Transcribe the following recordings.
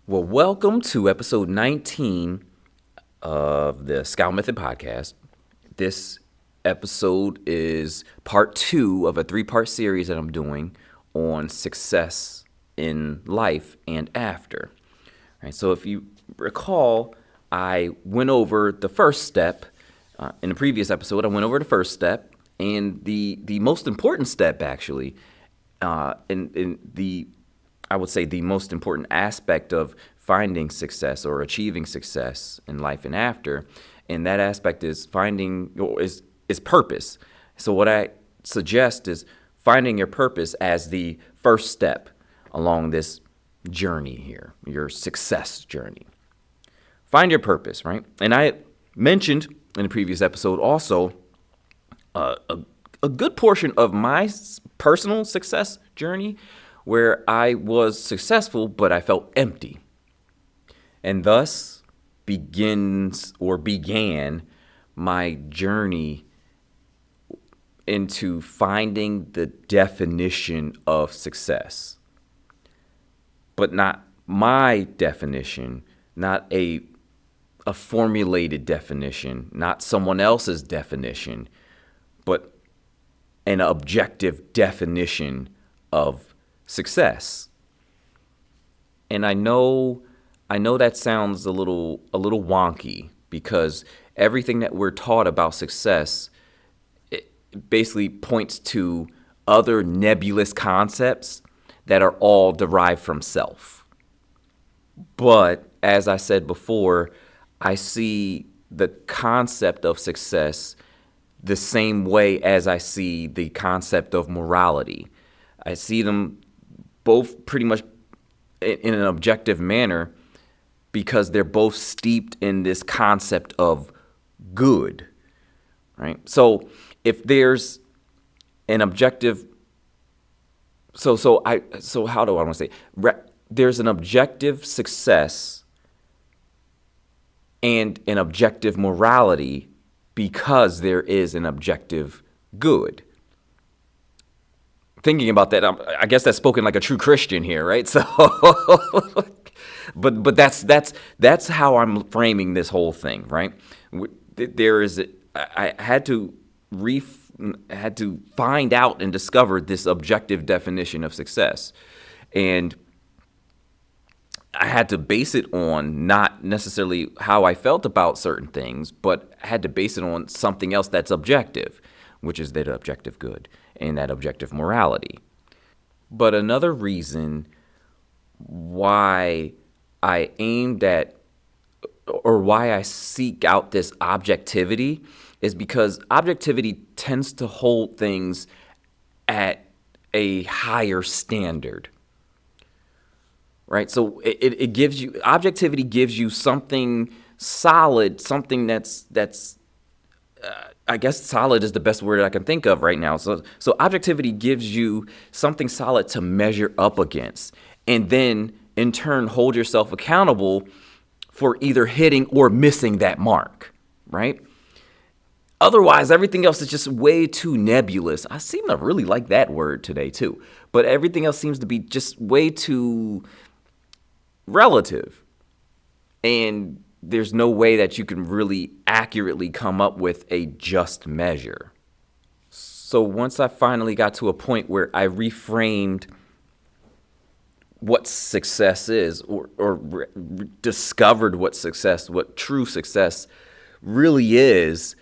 Well, welcome to episode 19 of the SCAL Method podcast. This episode is part two of a three-part series that I'm doing on success in life and after. Right, so if you recall, I went over the first step in the previous episode. I went over the first step and the most important step, actually, in the I would say the most important aspect of finding success or achieving success in life and after, and that aspect is finding or is purpose. So what I suggest is finding your purpose as the first step along this journey here, your success journey. Find your purpose, right? And I mentioned in the previous episode also a good portion of my personal success journey where I was successful, but I felt empty. And thus began my journey into finding the definition of success. But not my definition, not a formulated definition, not someone else's definition, but an objective definition of success. And I know that sounds a little wonky because everything that we're taught about success, it basically points to other nebulous concepts that are all derived from self. But as I said before, I see the concept of success the same way as I see the concept of morality. I see them both pretty much in an objective manner because they're both steeped in this concept of good, right? So if there's an objective, so how do I want to say? There's an objective success and an objective morality because there is an objective good. Thinking about that, I guess that's spoken like a true Christian here, right? So, but that's how I'm framing this whole thing, right? I had to find out and discover this objective definition of success, and I had to base it on not necessarily how I felt about certain things, but I had to base it on something else that's objective, which is that objective good and that objective morality. But another reason why I aimed at or why I seek out this objectivity is because objectivity tends to hold things at a higher standard. Right? So it gives you, objectivity gives you something solid, something that's I guess solid is the best word I can think of right now. So objectivity gives you something solid to measure up against, and then in turn hold yourself accountable for either hitting or missing that mark, right? Otherwise, everything else is just way too nebulous. I seem to really like that word today too, but everything else seems to be just way too relative. And there's no way that you can really accurately come up with a just measure. So once I finally got to a point where I reframed what success is, or discovered what true success really is,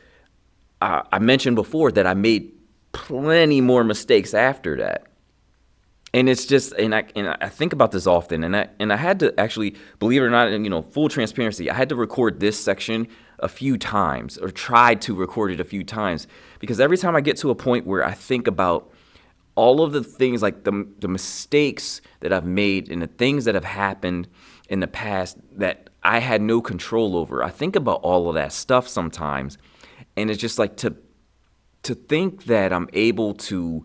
I mentioned before that I made plenty more mistakes after that. And it's just, and I think about this often, and I had to actually, believe it or not, and full transparency, I had to record this section a few times, or tried to record it a few times, because every time I get to a point where I think about all of the things, like the mistakes that I've made and the things that have happened in the past that I had no control over, I think about all of that stuff sometimes, and it's just like to think that I'm able to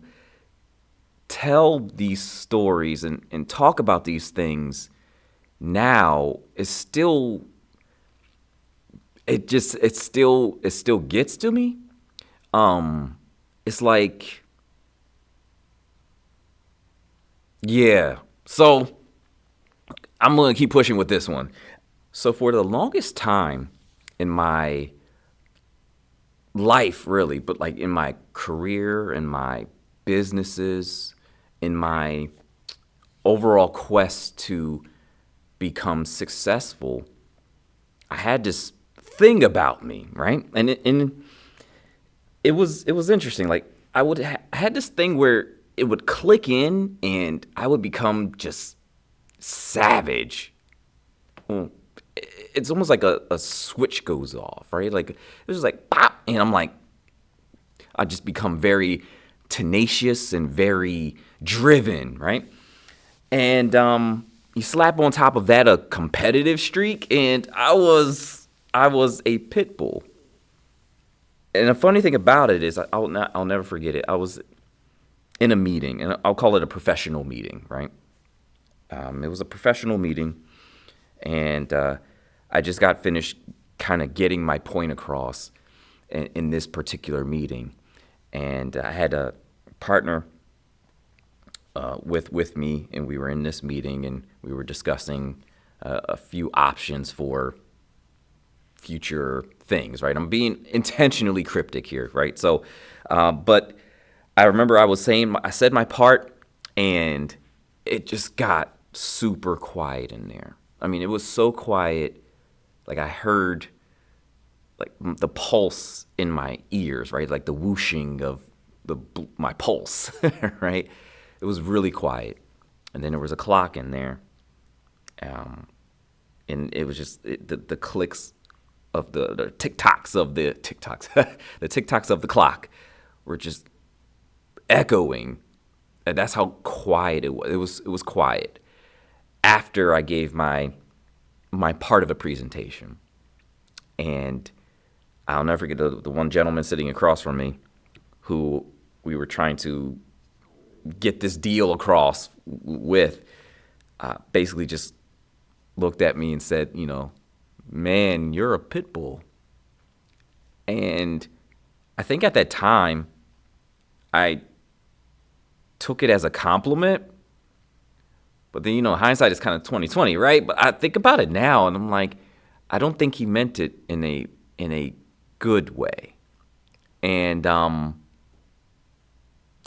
tell these stories and talk about these things now is still, it still gets to me. It's like, yeah. So I'm going to keep pushing with this one. So for the longest time in my life, really, but like in my career, in my businesses, in my overall quest to become successful, I had this thing about me, right? And it was interesting. Like I had this thing where it would click in, and I would become just savage. Well, it's almost like a switch goes off, right? Like it's just like pop, and I'm like, I just become very tenacious and very driven, right? And you slap on top of that a competitive streak, and I was a pit bull. And the funny thing about it is, I'll never forget it. I was in a meeting, and I'll call it a professional meeting, right? It was a professional meeting, and I just got finished kind of getting my point across in this particular meeting, and I had a partner with me, and we were in this meeting, and we were discussing a few options for future things, right? I'm being intentionally cryptic here, right? So, but I remember I said my part, and it just got super quiet in there. I mean, it was so quiet, like I heard like the pulse in my ears, right? Like the whooshing of my pulse, right? It was really quiet, and then there was a clock in there, and it was just the clicks of the tick-tocks of the tick-tocks, the tick-tocks of the clock were just echoing. And that's how quiet it was. It was quiet after I gave my part of the presentation. And I'll never forget the one gentleman sitting across from me who we were trying to get this deal across with, basically just looked at me and said, man, you're a pit bull. And I think at that time, I took it as a compliment. But then, hindsight is kind of 2020, right? But I think about it now, and I'm like, I don't think he meant it in a good way. And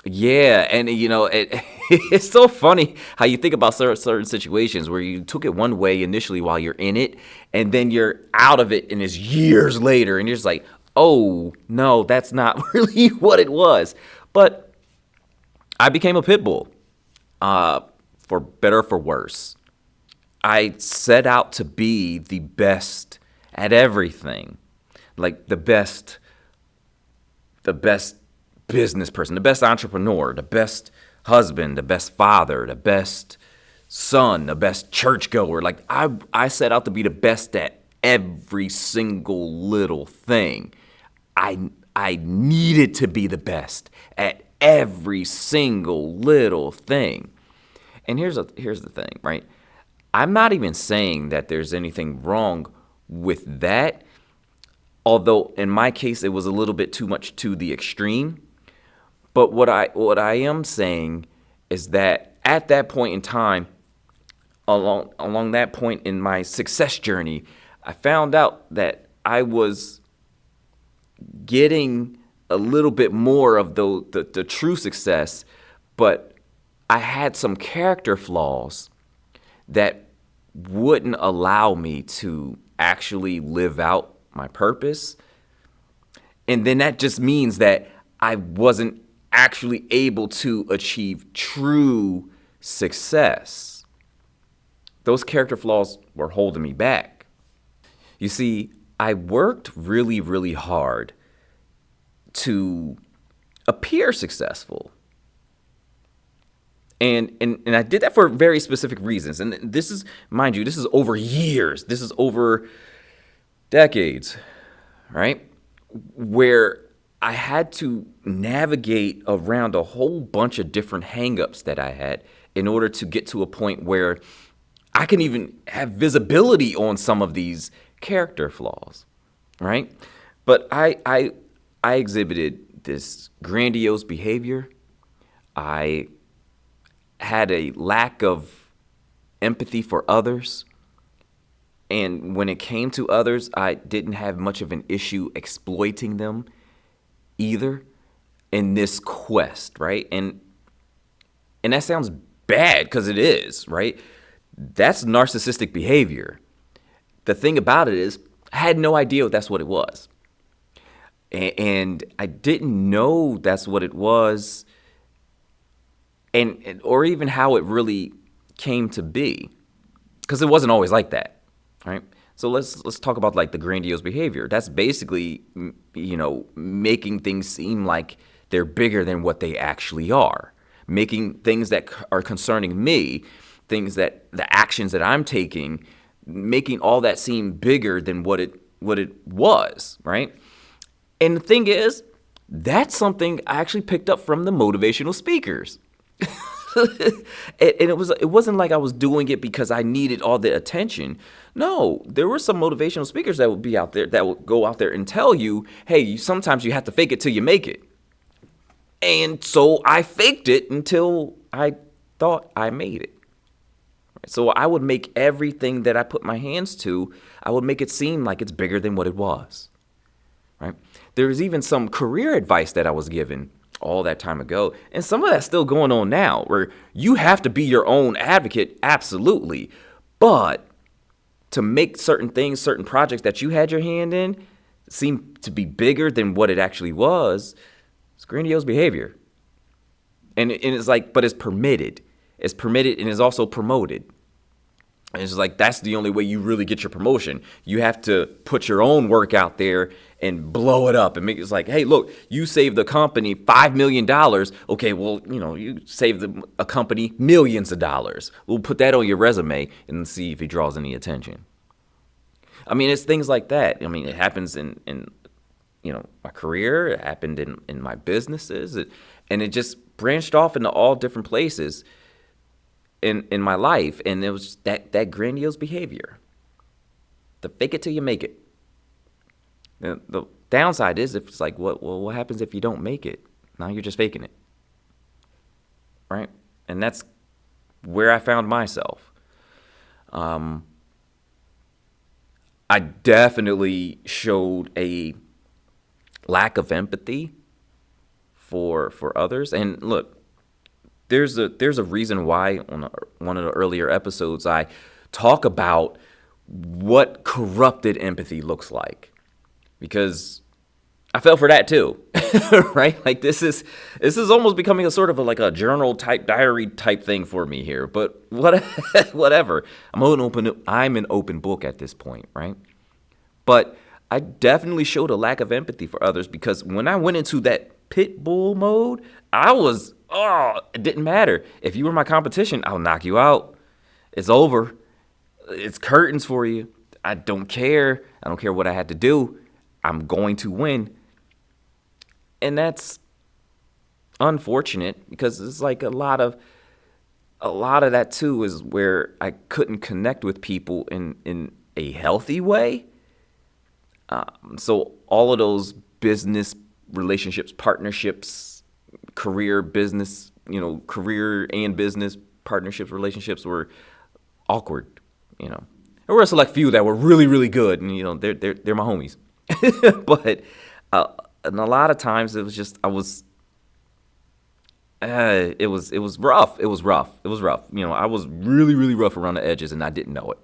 yeah, and it's so funny how you think about certain situations where you took it one way initially while you're in it, and then you're out of it, and it's years later, and you're just like, oh no, that's not really what it was. But I became a pit bull, for better or for worse. I set out to be the best at everything, like the best business person, the best entrepreneur, the best husband, the best father, the best son, the best churchgoer. Like I set out to be the best at every single little thing. I needed to be the best at every single little thing. And here's the thing, right? I'm not even saying that there's anything wrong with that, although in my case it was a little bit too much to the extreme. But what I am saying is that at that point in time, along that point in my success journey, I found out that I was getting a little bit more of the true success, but I had some character flaws that wouldn't allow me to actually live out my purpose. And then that just means that I wasn't actually able to achieve true success. Those character flaws were holding me back. You see, I worked really, really hard to appear successful. And I did that for very specific reasons. And this is, mind you, this is over years. This is over decades, right? Where I had to navigate around a whole bunch of different hangups that I had in order to get to a point where I can even have visibility on some of these character flaws, right? But I exhibited this grandiose behavior. I had a lack of empathy for others. And when it came to others, I didn't have much of an issue exploiting them either in this quest, right? And that sounds bad because it is, right? That's narcissistic behavior. The thing about it is, I had no idea that's what it was. And I didn't know that's what it was, and or even how it really came to be, because it wasn't always like that, right? So let's talk about like the grandiose behavior. That's basically, making things seem like they're bigger than what they actually are, making things that are concerning me, things that the actions that I'm taking, making all that seem bigger than what it was, right? And the thing is, that's something I actually picked up from the motivational speakers. And it wasn't like I was doing it because I needed all the attention. No, there were some motivational speakers that would be out there that would go out there and tell you, hey, sometimes you have to fake it till you make it. And so I faked it until I thought I made it. So I would make everything that I put my hands to, I would make it seem like it's bigger than what it was, right? There's even some career advice that I was given all that time ago, and some of that's still going on now, where you have to be your own advocate, absolutely. But to make certain things, certain projects that you had your hand in seem to be bigger than what it actually was, it's grandiose behavior. And it's like, but it's permitted. It's permitted and is also promoted. And it's like, that's the only way you really get your promotion. You have to put your own work out there and blow it up and make it like, hey, look, you saved the company $5 million. Okay, well, you saved a company millions of dollars. We'll put that on your resume and see if it draws any attention. I mean, it's things like that. I mean, it happens in my career. It happened in my businesses. And it just branched off into all different places in my life, and it was that grandiose behavior. The fake it till you make it. The downside is if it's like, what happens if you don't make it? Now you're just faking it, right? And that's where I found myself. I definitely showed a lack of empathy for others, and look. There's a reason why on one of the earlier episodes I talk about what corrupted empathy looks like, because I fell for that too, right? Like this is almost becoming a sort of like a journal type, diary type thing for me here. But whatever, I'm an open book at this point, right? But I definitely showed a lack of empathy for others, because when I went into that Pitbull mode, it didn't matter. If you were my competition, I'll knock you out. It's over. It's curtains for you. I don't care. I don't care what I had to do. I'm going to win. And that's unfortunate, because it's like a lot of that too is where I couldn't connect with people in a healthy way. So all of those business relationships, partnerships, career and business partnerships, relationships were awkward. There were a select few that were really, really good, and they're my homies. But and a lot of times it was just it was rough. It was rough. I was really, really rough around the edges, and I didn't know it.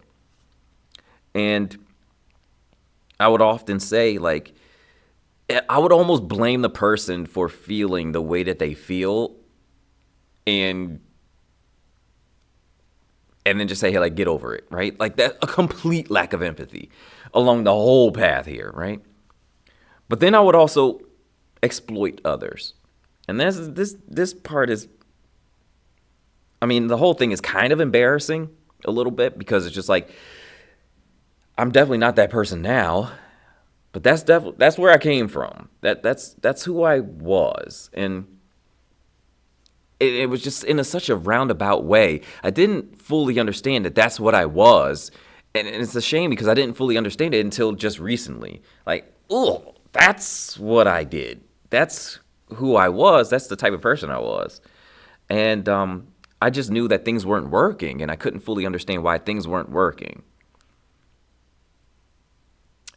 And I would often say, like, I would almost blame the person for feeling the way that they feel, and then just say, hey, like, get over it, right? Like, that's a complete lack of empathy along the whole path here, right? But then I would also exploit others. And this part is, I mean, the whole thing is kind of embarrassing a little bit, because it's just like, I'm definitely not that person now, but that's where I came from. That's who I was, and it was just in such a roundabout way. I didn't fully understand that that's what I was, and it's a shame because I didn't fully understand it until just recently. Like, oh, that's what I did. That's who I was. That's the type of person I was, and I just knew that things weren't working, and I couldn't fully understand why things weren't working.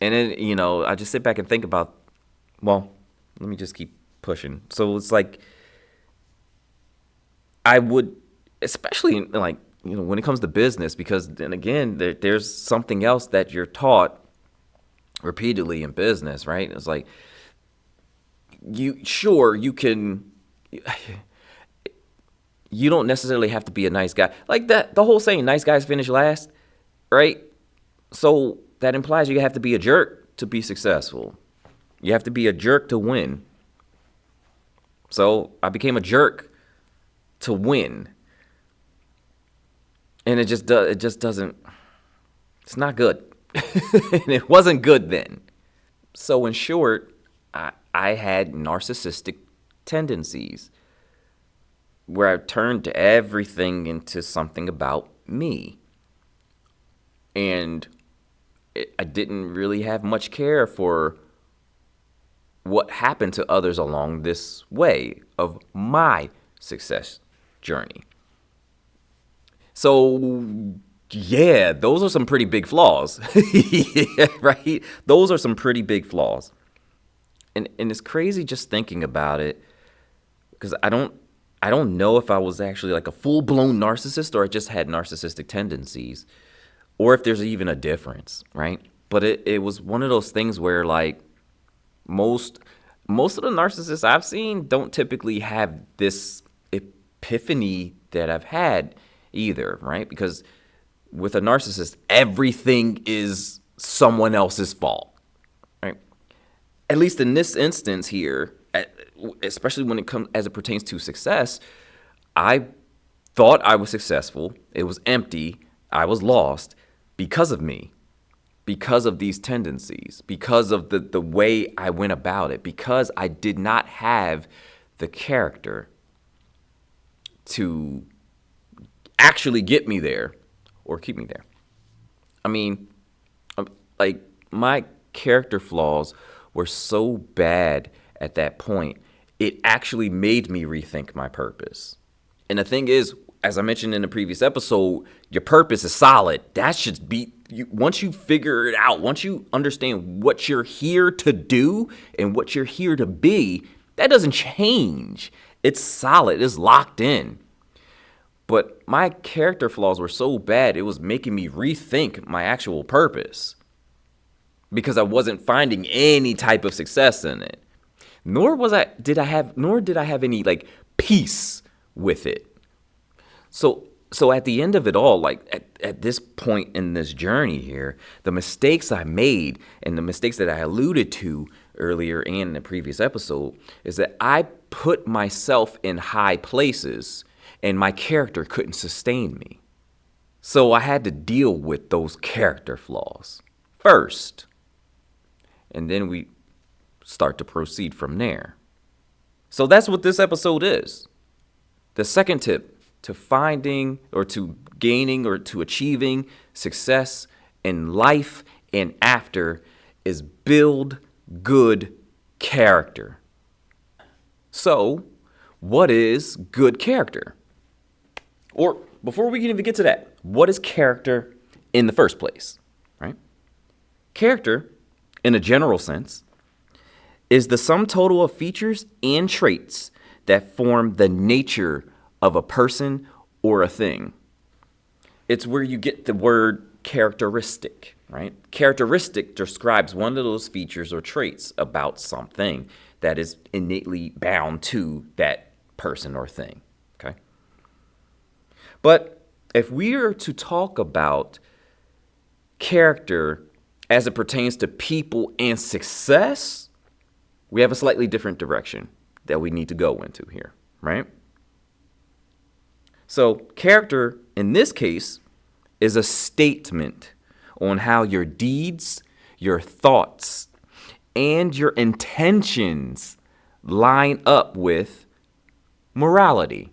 And then, I just sit back and think about, well, let me just keep pushing. So it's like, I would, especially like, when it comes to business, because then again, there's something else that you're taught repeatedly in business, right? It's like, you can, you don't necessarily have to be a nice guy. Like that, the whole saying, nice guys finish last, right? So that implies you have to be a jerk to be successful. You have to be a jerk to win. So I became a jerk to win. And it just doesn't, it's not good. And it wasn't good then. So in short, I had narcissistic tendencies where I turned everything into something about me. And I didn't really have much care for what happened to others along this way of my success journey. So, yeah, those are some pretty big flaws. Yeah, right? Those are some pretty big flaws. And it's crazy just thinking about it, because I don't know if I was actually like a full-blown narcissist or I just had narcissistic tendencies, or if there's even a difference, right? But it was one of those things where, like, most of the narcissists I've seen don't typically have this epiphany that I've had either, right? Because with a narcissist, everything is someone else's fault, right? At least in this instance here, especially when it comes as it pertains to success, I thought I was successful. It was empty. I was lost because of me, because of these tendencies, because of the way I went about it, because I did not have the character to actually get me there or keep me there. I mean, like, my character flaws were so bad at that point, it actually made me rethink my purpose. And the thing is, as I mentioned in the previous episode, your purpose is solid. That should be, once you figure it out, once you understand what you're here to do and what you're here to be, that doesn't change. It's solid. It's locked in. But my character flaws were so bad, it was making me rethink my actual purpose, because I wasn't finding any type of success in it. Nor did I have any like peace with it. So at the end of it all, like at this point in this journey here, the mistakes I made and the mistakes that I alluded to earlier and in the previous episode is that I put myself in high places and my character couldn't sustain me. So I had to deal with those character flaws first. And then we start to proceed from there. So that's what this episode is. The second tip to finding or to gaining or to achieving success in life and after is build good character. So, what is good character? Or before we can even get to that, what is character in the first place, right? Character, in a general sense, is the sum total of features and traits that form the nature of a person or a thing. It's where you get the word characteristic, right? Characteristic describes one of those features or traits about something that is innately bound to that person or thing, okay? But if we are to talk about character as it pertains to people and success, we have a slightly different direction that we need to go into here, right? So character, in this case, is a statement on how your deeds, your thoughts, and your intentions line up with morality.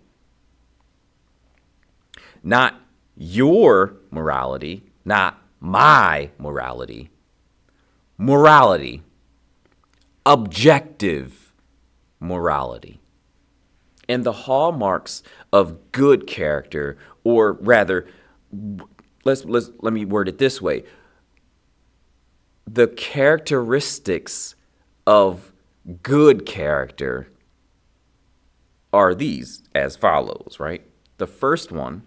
Not your morality, not my morality. Morality. Objective morality. And the hallmarks of good character, or rather, let me word it this way. The characteristics of good character are these as follows, right? The first one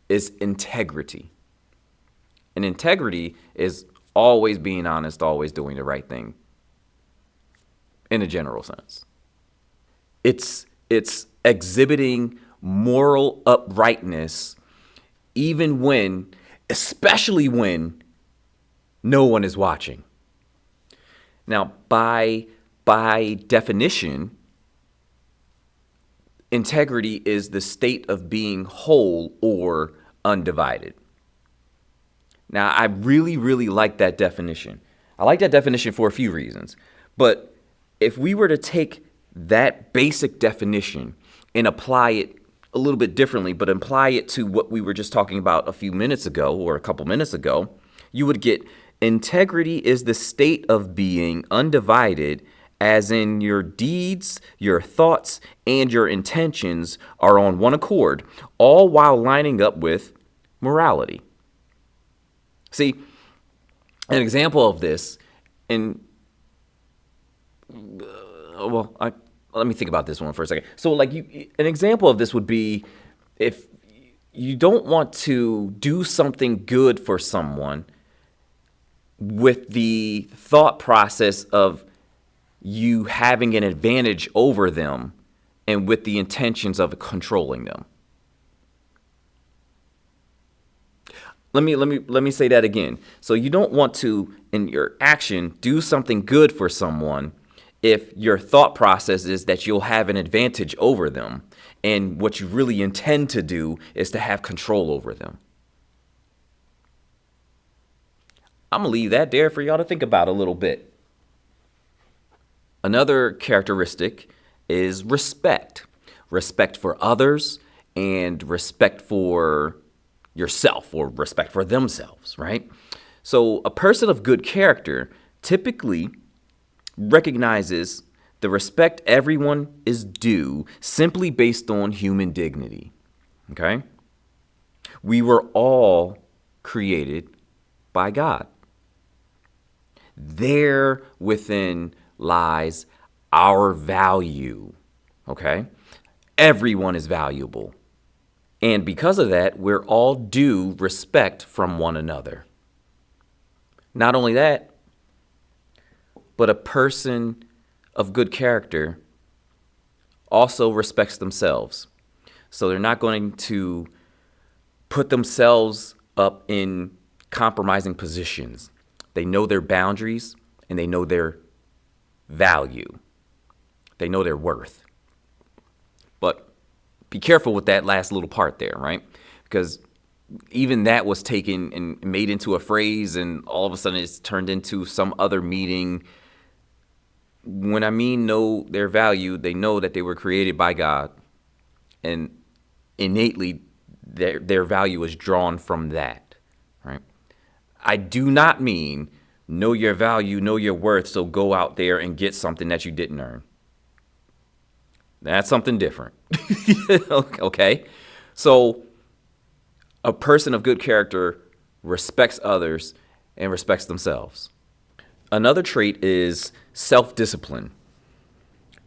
is integrity. And integrity is always being honest, always doing the right thing in a general sense. It's exhibiting moral uprightness even when, especially when no one is watching. Now, by definition, integrity is the state of being whole or undivided. Now, I really, really like that definition. I like that definition for a few reasons. But if we were to take that basic definition and apply it a little bit differently, but apply it to what we were just talking about a few minutes ago or a couple minutes ago, you would get integrity is the state of being undivided, as in your deeds, your thoughts, and your intentions are on one accord, all while lining up with morality. See, an example of this, let me think about this one for a second. So, an example of this would be if you don't want to do something good for someone with the thought process of you having an advantage over them and with the intentions of controlling them. Let me say that again. So you don't want to, in your action, do something good for someone if your thought process is that you'll have an advantage over them, and what you really intend to do is to have control over them. I'm going to leave that there for y'all to think about a little bit. Another characteristic is respect. Respect for others and respect for yourself, or respect for themselves, right? So a person of good character typically recognizes the respect everyone is due simply based on human dignity, okay? We were all created by God. There within lies our value, okay? Everyone is valuable. And because of that, we're all due respect from one another. Not only that, but a person of good character also respects themselves. So they're not going to put themselves up in compromising positions. They know their boundaries and they know their value. They know their worth. But be careful with that last little part there, right? Because even that was taken and made into a phrase, and all of a sudden it's turned into some other meaning. When I mean know their value, they know that they were created by God, and innately their value is drawn from that, right? I do not mean know your value, know your worth, so go out there and get something that you didn't earn. That's something different. Okay? So a person of good character respects others and respects themselves. Another trait is self-discipline.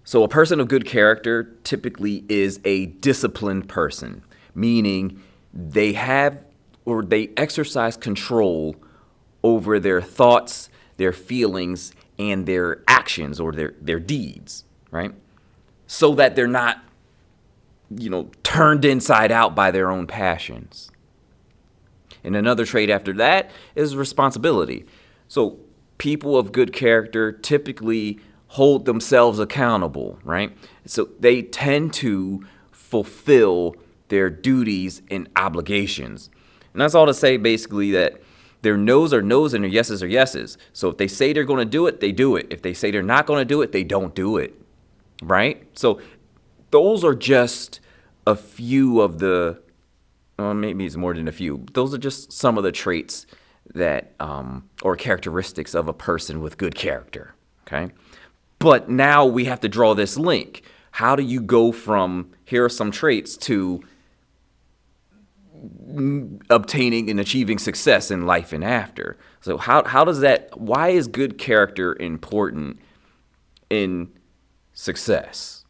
So a person of good character typically is a disciplined person, meaning they have or they exercise control over their thoughts, their feelings, and their actions or their deeds, right? So that they're not, turned inside out by their own passions. And another trait after that is responsibility. So people of good character typically hold themselves accountable, right? So they tend to fulfill their duties and obligations. And that's all to say basically that their no's are no's and their yeses are yeses. So if they say they're going to do it, they do it. If they say they're not going to do it, they don't do it, right? So those are just a few of the, well, maybe it's more than a few. Those are just some of the traits that, or characteristics of a person with good character, okay? But now we have to draw this link. How do you go from here are some traits to obtaining and achieving success in life and after? So how does that, why is good character important in success?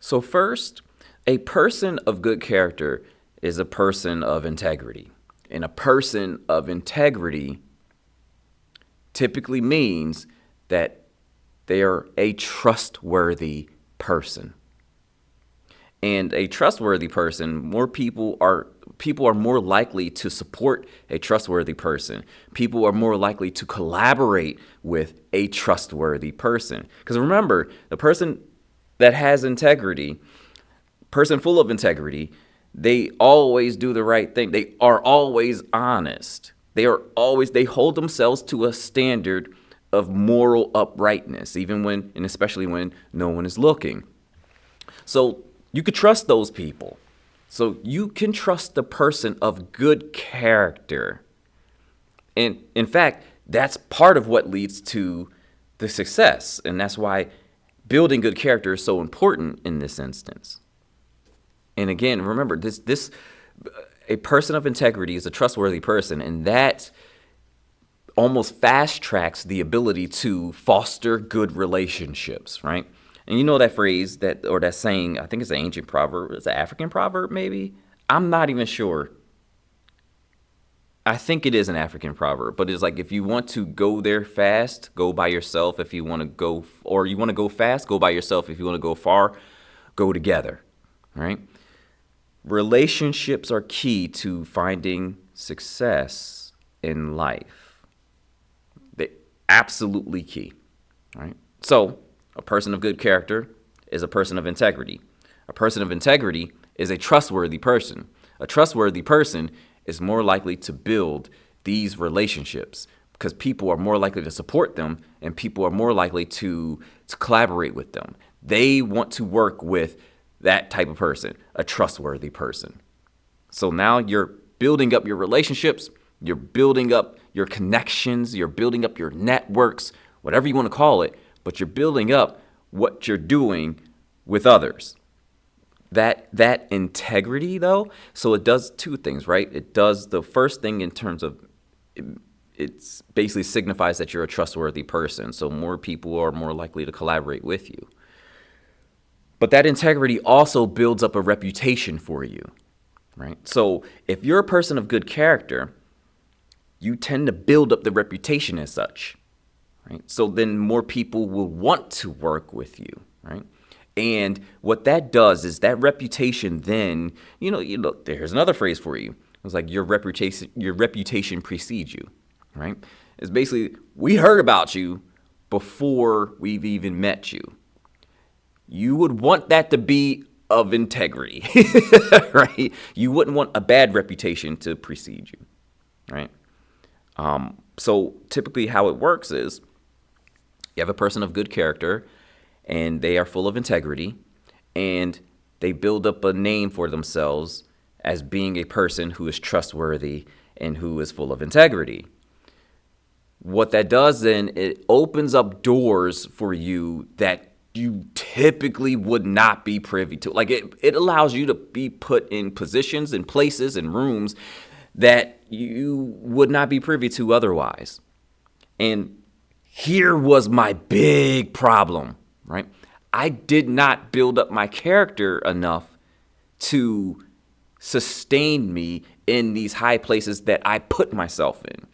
So first, a person of good character is a person of integrity. And a person of integrity typically means that they are a trustworthy person. And a trustworthy person, people are more likely to support a trustworthy person. People are more likely to collaborate with a trustworthy person. Because remember, the person that has integrity, person full of integrity, they always do the right thing. They are always honest. They hold themselves to a standard of moral uprightness, even when, and especially when no one is looking. So you could trust those people. So you can trust the person of good character. And in fact, that's part of what leads to the success. And that's why building good character is so important in this instance. And again, remember, a person of integrity is a trustworthy person, and that almost fast tracks the ability to foster good relationships, right? And you know that phrase, that saying, I think it's an ancient proverb. It's an African proverb, maybe? I'm not even sure. I think it is an African proverb, but it's like, if you want to go there fast, go by yourself. If you want to go, or you want to go fast, go by yourself. If you want to go far, go together, right? Relationships are key to finding success in life. They're absolutely key, right? So a person of good character is a person of integrity. A person of integrity is a trustworthy person. A trustworthy person is more likely to build these relationships because people are more likely to support them, and people are more likely to collaborate with them. They want to work with that type of person, a trustworthy person. So now you're building up your relationships, you're building up your connections, you're building up your networks, whatever you want to call it, but you're building up what you're doing with others. That integrity, though, so it does two things, right? It does the first thing in terms of it's basically signifies that you're a trustworthy person, so more people are more likely to collaborate with you. But that integrity also builds up a reputation for you, right? So if you're a person of good character, you tend to build up the reputation as such, right? So then more people will want to work with you, right? And what that does is that reputation then, there's another phrase for you. It's like your reputation precedes you, right? It's basically, we heard about you before we've even met you. You would want that to be of integrity, right? You wouldn't want a bad reputation to precede you, right? So typically how it works is you have a person of good character and they are full of integrity and they build up a name for themselves as being a person who is trustworthy and who is full of integrity. What that does then, it opens up doors for you that you typically would not be privy to. Like it allows you to be put in positions and places and rooms that you would not be privy to otherwise. And here was my big problem, right? I did not build up my character enough to sustain me in these high places that I put myself in,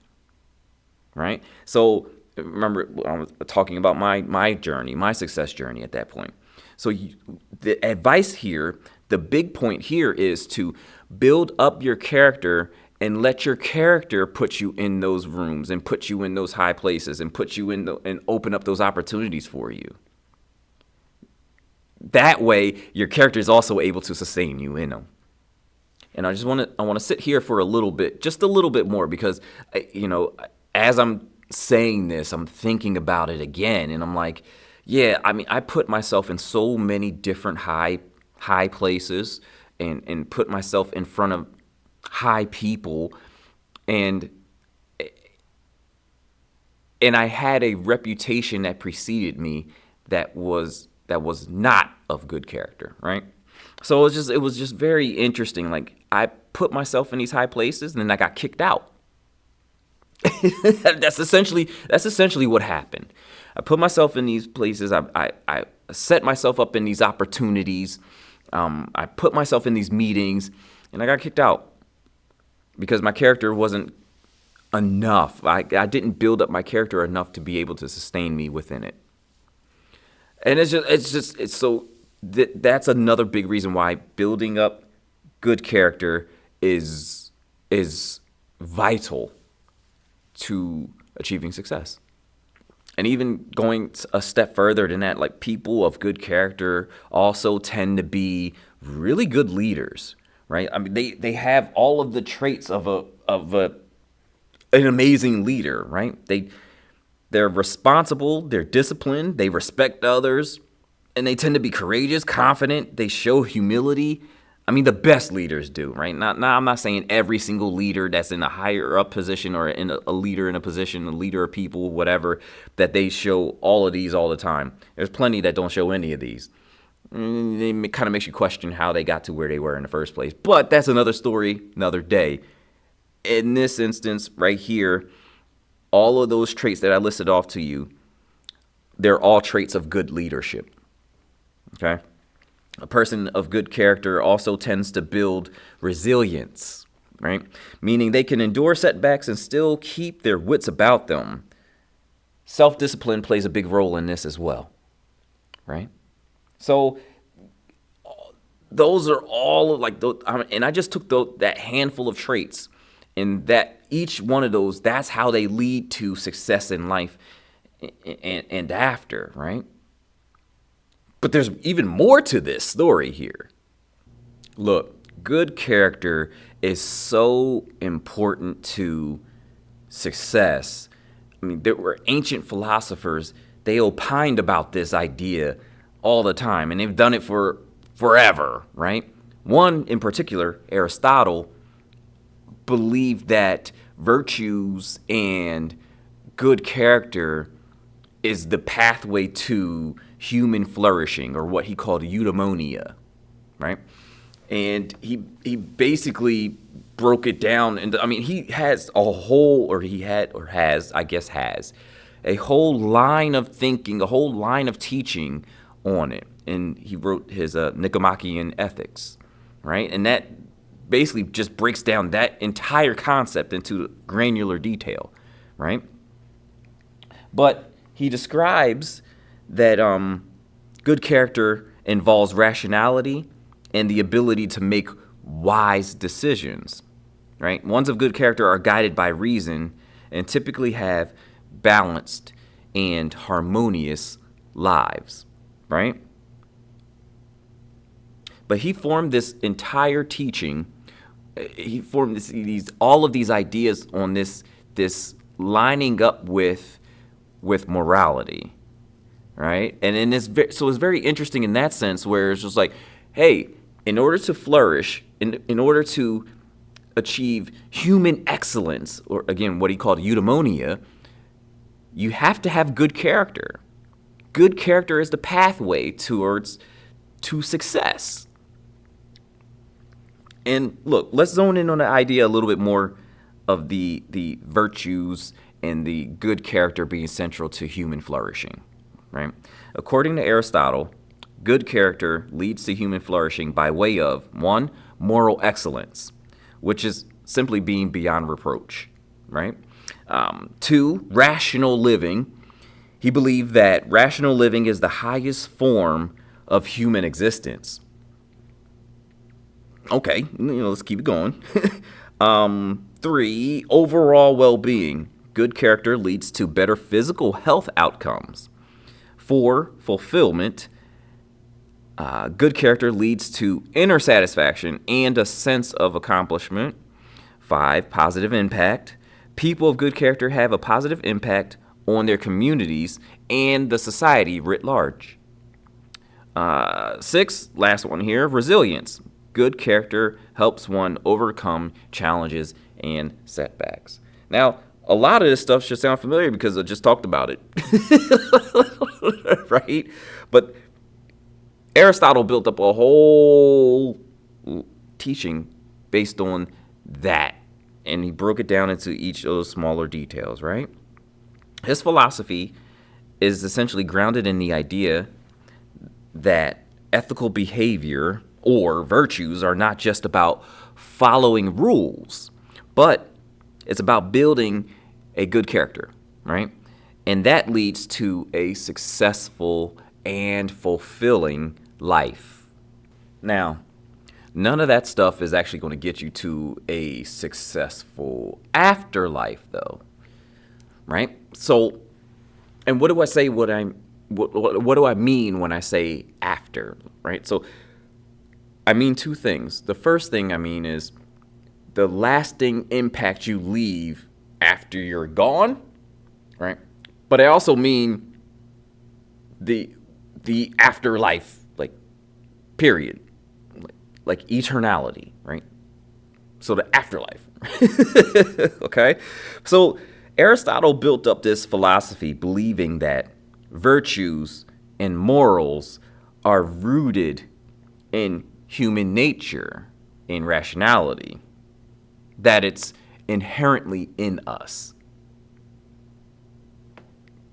right? So remember, I was talking about my journey, my success journey at that point. So the advice here, the big point here is to build up your character and let your character put you in those rooms and put you in those high places and put you in and open up those opportunities for you. That way, your character is also able to sustain you in them. And I want to sit here for a little bit, just a little bit more, because as I'm saying this, I'm thinking about it again, and I'm like, yeah, I mean, I put myself in so many different high places and put myself in front of high people, and I had a reputation that preceded me that was that was not of good character, right? So it was just very interesting. Like, I put myself in these high places and then I got kicked out. That's essentially what happened. I put myself in these places. I set myself up in these opportunities. I put myself in these meetings, and I got kicked out because my character wasn't enough. I didn't build up my character enough to be able to sustain me within it. And that's another big reason why building up good character is vital to achieving success. And even going a step further than that, like, people of good character also tend to be really good leaders, right? I mean, they have all of the traits of an amazing leader, right? They're responsible, they're disciplined, they respect others, and they tend to be courageous, confident, they show humility. I mean, the best leaders do, right? I'm not saying every single leader that's in a higher up position or in a leader in a position, a leader of people, whatever, that they show all of these all the time. There's plenty that don't show any of these. It kind of makes you question how they got to where they were in the first place. But that's another story, another day. In this instance right here, all of those traits that I listed off to you, they're all traits of good leadership. Okay? A person of good character also tends to build resilience, right? Meaning they can endure setbacks and still keep their wits about them. Self-discipline plays a big role in this as well, right? So those are all like those, and I just took that handful of traits, and that each one of those, that's how they lead to success in life and after, right? But there's even more to this story here. Look, good character is so important to success. I mean, there were ancient philosophers, they opined about this idea all the time, and they've done it for forever, right? One in particular, Aristotle, believed that virtues and good character is the pathway to human flourishing, or what he called eudaimonia, right? And he basically broke it down. And I mean, he has a whole, or he had, or has, I guess has, a whole line of thinking, a whole line of teaching on it. And he wrote his Nicomachean Ethics, right? And that basically just breaks down that entire concept into granular detail, right? But he describes that good character involves rationality and the ability to make wise decisions, right? Ones of good character are guided by reason and typically have balanced and harmonious lives, right? But he formed this entire teaching. He formed all of these ideas on this lining up with morality, right? And so it's very interesting in that sense, where it's just like, hey, in order to flourish, in order to achieve human excellence, or again, what he called eudaimonia, you have to have good character. Good character is the pathway to success. And look, let's zone in on the idea a little bit more of the virtues and the good character being central to human flourishing, right? According to Aristotle, good character leads to human flourishing by way of, 1, moral excellence, which is simply being beyond reproach, right? 2, rational living. He believed that rational living is the highest form of human existence. Okay, let's keep it going. 3, overall well-being. Good character leads to better physical health outcomes. 4, fulfillment. Good character leads to inner satisfaction and a sense of accomplishment. 5, positive impact. People of good character have a positive impact on their communities and the society writ large. 6, last one here, resilience. Good character helps one overcome challenges and setbacks. Now, a lot of this stuff should sound familiar because I just talked about it, right? But Aristotle built up a whole teaching based on that, and he broke it down into each of those smaller details, right? His philosophy is essentially grounded in the idea that ethical behavior or virtues are not just about following rules, but it's about building a good character, right? And that leads to a successful and fulfilling life. Now, none of that stuff is actually going to get you to a successful afterlife, though, right? So, and what do I say? What do I mean when I say after, right? So, I mean two things. The first thing I mean is the lasting impact you leave after you're gone, right? But I also mean the afterlife, like, period, like eternality, right? So the afterlife. Okay? So Aristotle built up this philosophy believing that virtues and morals are rooted in human nature, in rationality, that it's inherently in us.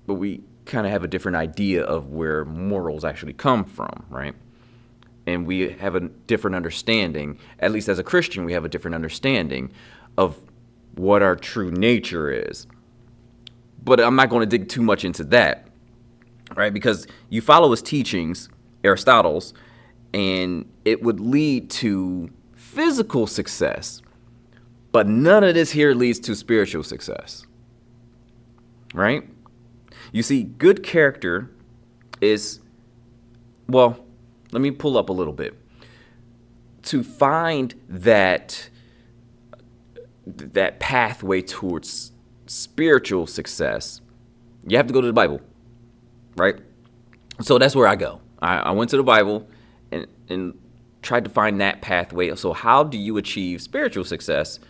But we kind of have a different idea of where morals actually come from, right? And we have a different understanding, at least as a Christian, we have a different understanding of what our true nature is. But I'm not going to dig too much into that, right? Because you follow his teachings, Aristotle's, and it would lead to physical success. But none of this here leads to spiritual success, right? You see, good character is, well, let me pull up a little bit. To find that pathway towards spiritual success, you have to go to the Bible, right? So that's where I go. I went to the Bible and tried to find that pathway. So how do you achieve spiritual success?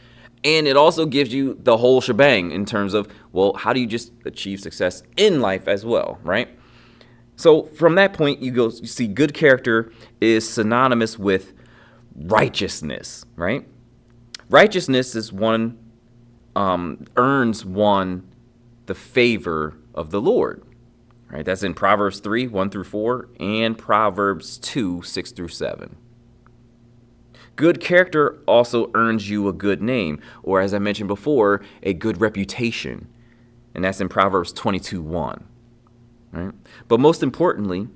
And it also gives you the whole shebang in terms of, well, how do you just achieve success in life as well, right? So from that point, you see good character is synonymous with righteousness, right? Righteousness is one, earns one the favor of the Lord, right? That's in Proverbs 3, 1-4, and Proverbs 2, 6-7. Good character also earns you a good name, or as I mentioned before, a good reputation. And that's in Proverbs 22:1. Right? But most importantly,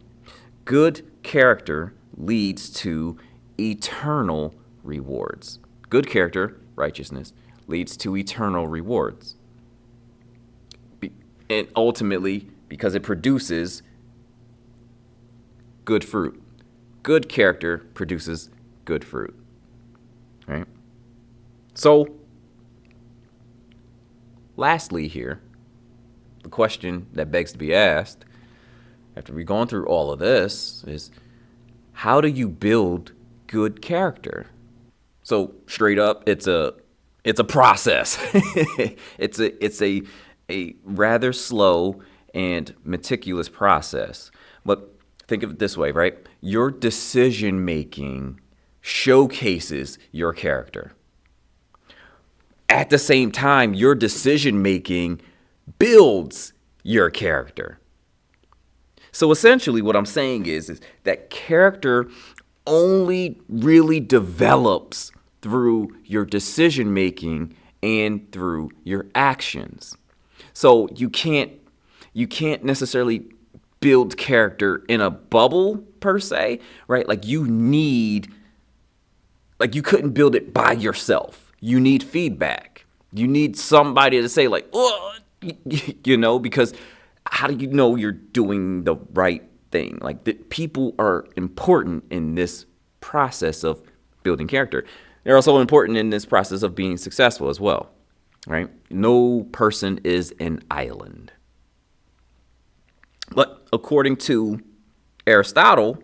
good character leads to eternal rewards. Good character, righteousness, leads to eternal rewards. And ultimately, because it produces good fruit. Good character produces good fruit. Right? So, lastly here, the question that begs to be asked, after we've gone through all of this, is how do you build good character? So, straight up, it's a process. it's a rather slow and meticulous process. But think of it this way, right? Your decision making showcases your character. At the same time, your decision making builds your character. So essentially what I'm saying is that character only really develops through your decision making and through your actions. So you can't necessarily build character in a bubble per se, right? Like you couldn't build it by yourself. You need feedback. You need somebody to say like, oh, because how do you know you're doing the right thing? Like people are important in this process of building character. They're also important in this process of being successful as well, right? No person is an island. But according to Aristotle,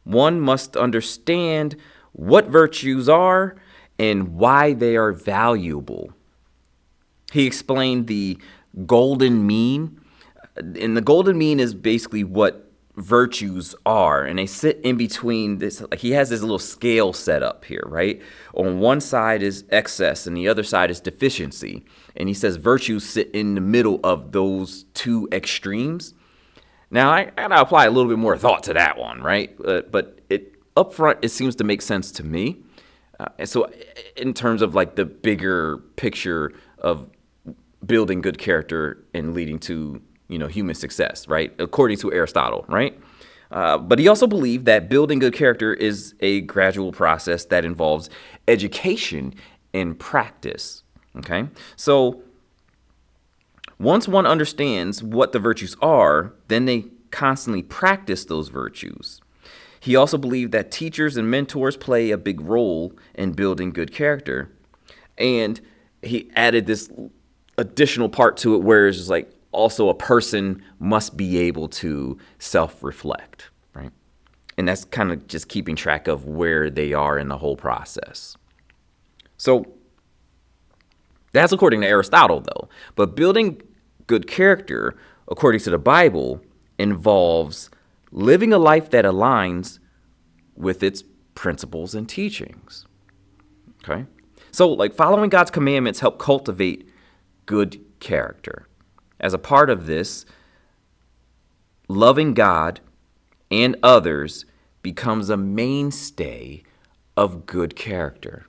one must understand what virtues are and why they are valuable. He explained the golden mean, and the golden mean is basically what virtues are, and they sit in between this. Like he has this little scale set up here, right? On one side is excess and the other side is deficiency. And he says virtues sit in the middle of those two extremes. Now I gotta apply a little bit more thought to that one, right? But it up front, it seems to make sense to me. And so in terms of like the bigger picture of building good character and leading to, human success, right? According to Aristotle, right? But he also believed that building good character is a gradual process that involves education and practice, okay? So once one understands what the virtues are, then they constantly practice those virtues. He also believed that teachers and mentors play a big role in building good character. And he added this additional part to it where it's just like also a person must be able to self-reflect, right? And that's kind of just keeping track of where they are in the whole process. So that's according to Aristotle, though. But building good character, according to the Bible, involves living a life that aligns with its principles and teachings. Okay? So, like, following God's commandments help cultivate good character. As a part of this, loving God and others becomes a mainstay of good character.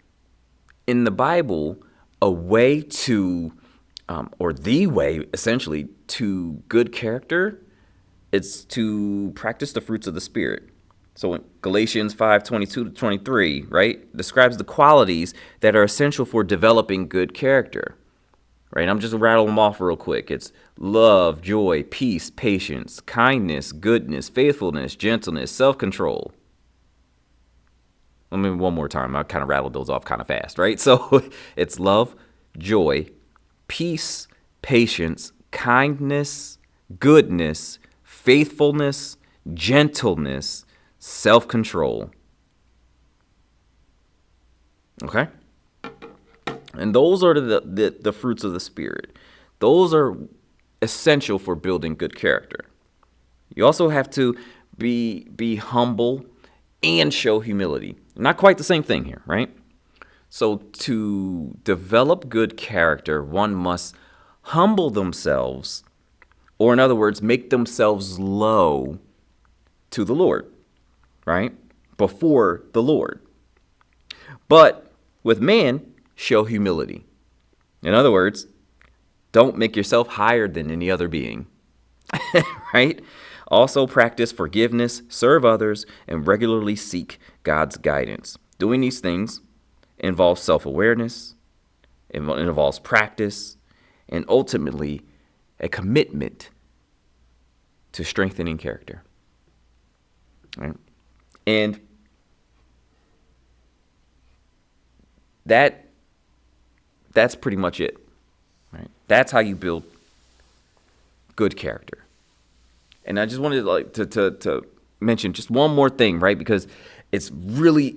In the Bible, a way to, or the way, essentially, to good character, it's to practice the fruits of the Spirit. So in Galatians 5:22-23, right, describes the qualities that are essential for developing good character. Right, I'm just rattling them off real quick. It's love, joy, peace, patience, kindness, goodness, faithfulness, gentleness, self-control. Let me one more time. I kind of rattled those off kind of fast, right? So it's love, joy, peace, patience, kindness, goodness, faithfulness, gentleness, self-control. Okay? And those are the fruits of the Spirit. Those are essential for building good character. You also have to be humble and show humility. Not quite the same thing here, right? So to develop good character, one must humble themselves, or in other words, make themselves low to the Lord, right? Before the Lord. But with man, show humility. In other words, don't make yourself higher than any other being, right? Also practice forgiveness, serve others, and regularly seek God's guidance. Doing these things involves self-awareness, it involves practice, and ultimately a commitment to strengthening character. Right? And that's pretty much it. Right? That's how you build good character. And I just wanted to mention just one more thing, right? Because it's really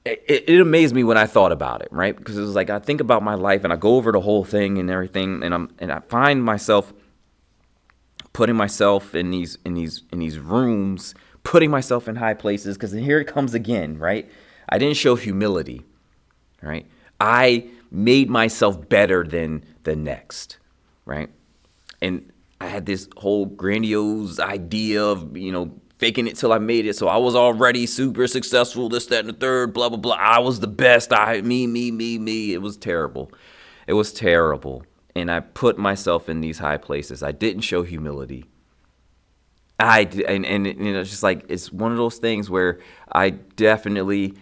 it amazed me when I thought about it, right? Because it was like I think about my life and I go over the whole thing and everything, and I find myself putting myself in these rooms, putting myself in high places, because here it comes again, right? I didn't show humility, right? I made myself better than the next, right? And I had this whole grandiose idea of, faking it till I made it. So I was already super successful, this, that, and the third, blah, blah, blah. I was the best. Me. It was terrible. It was terrible. And I put myself in these high places. I didn't show humility. It's just like, it's one of those things where I definitely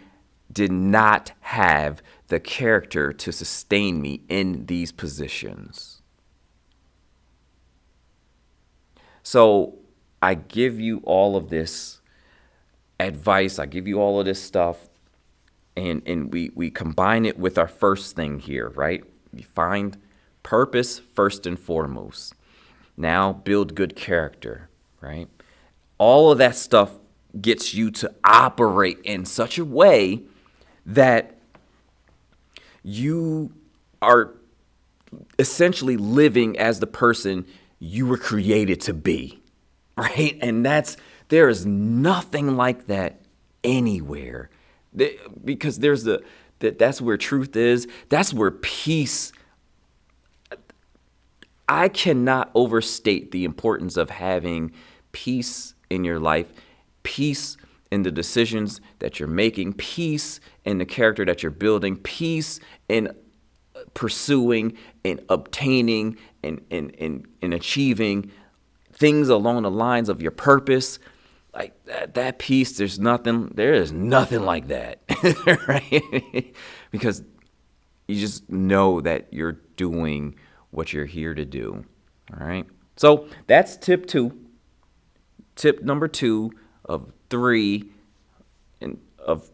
did not have the character to sustain me in these positions. So I give you all of this advice. I give you all of this stuff. And we combine it with our first thing here, right? We find purpose first and foremost. Now build good character, right? All of that stuff gets you to operate in such a way that you are essentially living as the person you were created to be. right? And there is nothing like that anywhere. Because that's where truth is. That's where peace. I cannot overstate the importance of having peace in your life, peace in the decisions that you're making, peace in the character that you're building, peace in pursuing and obtaining and achieving things along the lines of your purpose. Like that peace, there is nothing like that, right? Because you just know that you're doing what you're here to do. All right. So that's tip 2. Tip number 2 of 3 of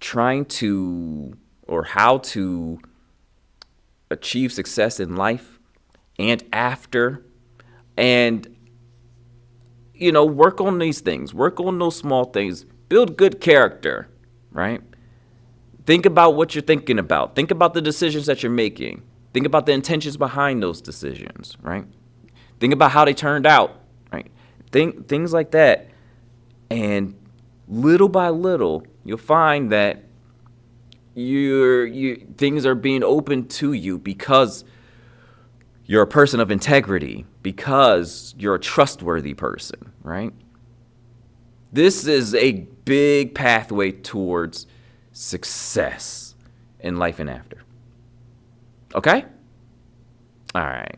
trying to, or how to achieve success in life and after. And, work on these things, work on those small things, build good character, right? Think about what you're thinking about. Think about the decisions that you're making. Think about the intentions behind those decisions, right? Think about how they turned out, right? Things like that. And little by little, you'll find that things are being opened to you because you're a person of integrity, because you're a trustworthy person, right? This is a big pathway towards success in life and after. Okay? All right.